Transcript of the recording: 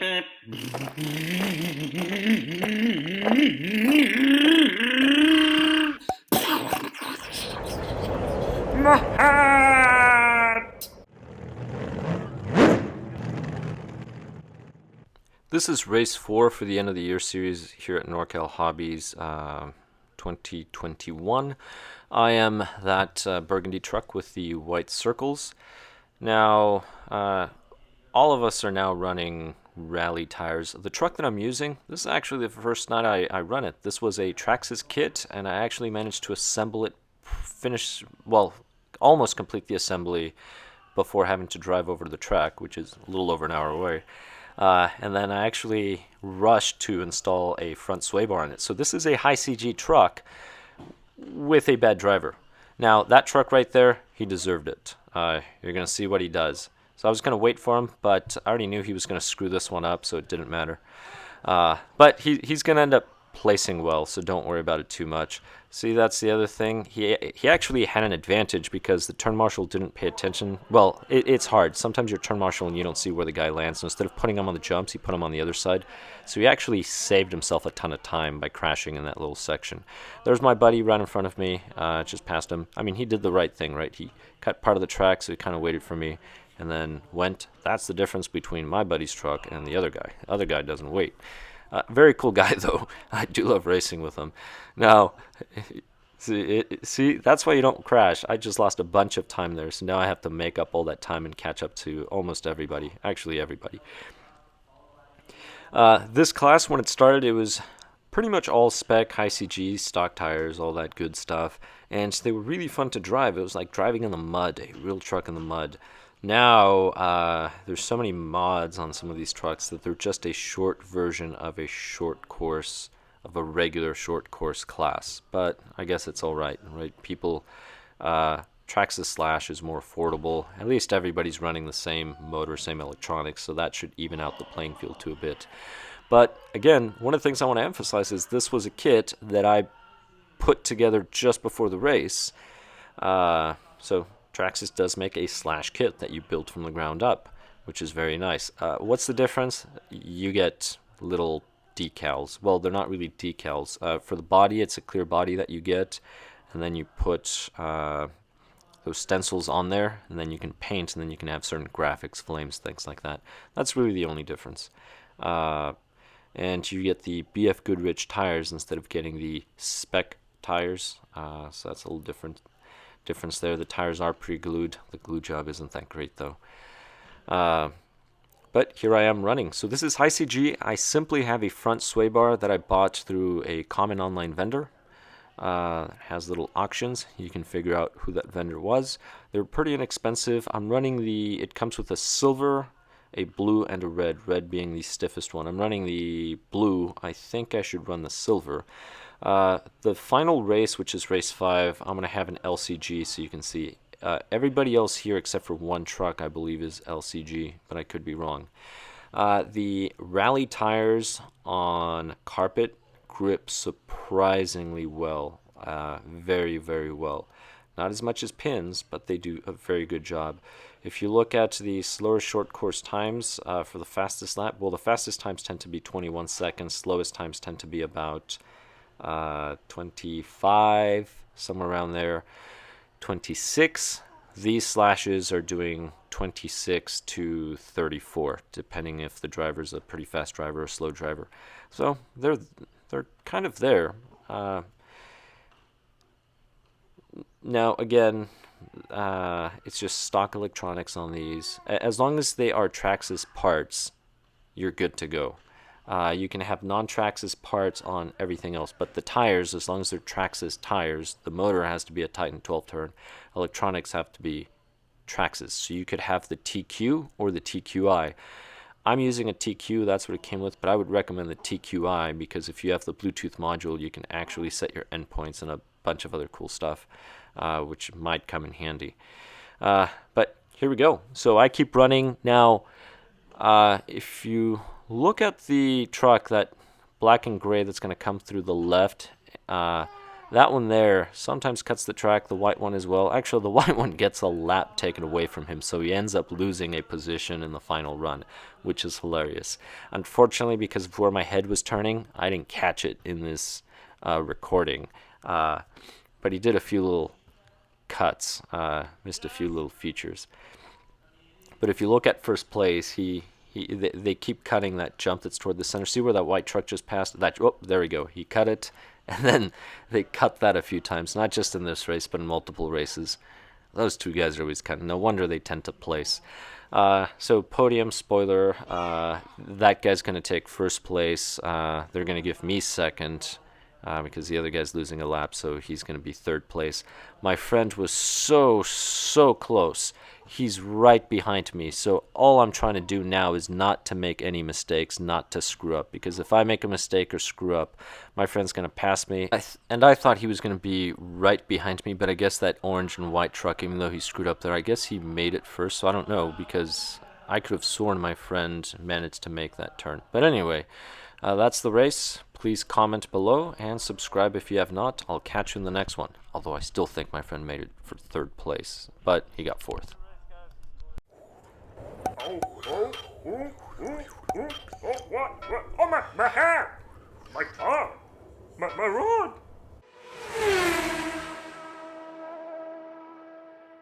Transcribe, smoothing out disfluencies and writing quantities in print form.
This is race 4 for the end of the year series here at NorCal Hobbies 2021. I am that burgundy truck with the white circles. Now, all of us are now running rally tires. The truck that I'm using, this is actually the first night I run it. This was a Traxxas kit, and I actually managed to assemble it, almost complete the assembly before having to drive over to the track, which is a little over an hour away. And then I actually rushed to install a front sway bar on it. So this is a high CG truck with a bad driver. Now, that truck right there, he deserved it. You're going to see what he does. So I was going to wait for him, but I already knew he was going to screw this one up, so it didn't matter. But he's going to end up placing well, so don't worry about it too much. See, that's the other thing. He actually had an advantage because the turn marshal didn't pay attention. Well, it's hard. Sometimes you're turn marshal and you don't see where the guy lands. So instead of putting him on the jumps, he put him on the other side. So he actually saved himself a ton of time by crashing in that little section. There's my buddy right in front of me. Just passed him. I mean, he did the right thing, right? He cut part of the track, so he kind of waited for me and then went. That's the difference between my buddy's truck and the other guy. The other guy doesn't wait. Very cool guy, though. I do love racing with him. Now, see, that's why you don't crash. I just lost a bunch of time there, so now I have to make up all that time and catch up to almost everybody. Actually, everybody. This class, when it started, it was pretty much all spec, high CG, stock tires, all that good stuff. And they were really fun to drive. It was like driving in the mud, a real truck in the mud. Now, there's so many mods on some of these trucks that they're just a short version of a short course, of a regular short course class. But I guess it's all right? People, Traxxas Slash is more affordable. At least everybody's running the same motor, same electronics, so that should even out the playing field to a bit. But again, one of the things I want to emphasize is this was a kit that I put together just before the race. So Traxxas does make a Slash kit that you built from the ground up, which is very nice. What's the difference? You get little decals. Well, they're not really decals. For the body, it's a clear body that you get, and then you put those stencils on there, and then you can paint, and then you can have certain graphics, flames, things like that. That's really the only difference. And you get the BF Goodrich tires instead of getting the spec tires, so that's a little difference there. The tires are pre-glued. The glue job isn't that great, though. But here I am running. So this is high CG. I simply have a front sway bar that I bought through a common online vendor. It has little auctions. You can figure out who that vendor was. They're pretty inexpensive. I'm running it comes with a silver, a blue, and a red being the stiffest one. I'm running the blue. I think I should run the silver. The final race, which is race 5, I'm going to have an LCG so you can see. Everybody else here except for one truck, I believe, is LCG, but I could be wrong. The rally tires on carpet grip surprisingly well. Very, very well. Not as much as pins, but they do a very good job. If you look at the slower short course times for the fastest lap, well, the fastest times tend to be 21 seconds. Slowest times tend to be about 25, somewhere around there. 26. These slashes are doing 26 to 34, depending if the driver's a pretty fast driver or a slow driver. So they're kind of there. Now again, it's just stock electronics on these. As long as they are Traxxas parts, you're good to go. You can have non-Traxxas parts on everything else, but the tires, as long as they're Traxxas tires, the motor has to be a Titan 12-turn. Electronics have to be Traxxas. So you could have the TQ or the TQI. I'm using a TQ, that's what it came with, but I would recommend the TQI because if you have the Bluetooth module, you can actually set your endpoints and a bunch of other cool stuff, which might come in handy. But here we go. So I keep running. Now, if you look at the truck, that black and gray that's going to come through the left, That one there sometimes cuts the track, the white one as well. Actually, the white one gets a lap taken away from him, so he ends up losing a position in the final run, which is hilarious. Unfortunately, because of where my head was turning, I didn't catch it in this recording. But he did a few little cuts, missed a few little features. But if you look at first place, they keep cutting that jump that's toward the center. See where that white truck just passed? Oh, there we go. He cut it, and then they cut that a few times, not just in this race, but in multiple races. Those two guys are always cutting. No wonder they tend to place. So podium, spoiler, that guy's going to take first place. They're going to give me second. Because the other guy's losing a lap, so he's going to be third place. My friend was so close. He's right behind me, so all I'm trying to do now is not to make any mistakes, not to screw up, because if I make a mistake or screw up, my friend's going to pass me. And I thought he was going to be right behind me, but I guess that orange and white truck, even though he screwed up there, I guess he made it first, so I don't know, because I could have sworn my friend managed to make that turn. But anyway, that's the race. Please comment below and subscribe if you have not. I'll catch you in the next one. Although I still think my friend made it for third place, but he got fourth. What? Oh, my hair! My tongue! My rod!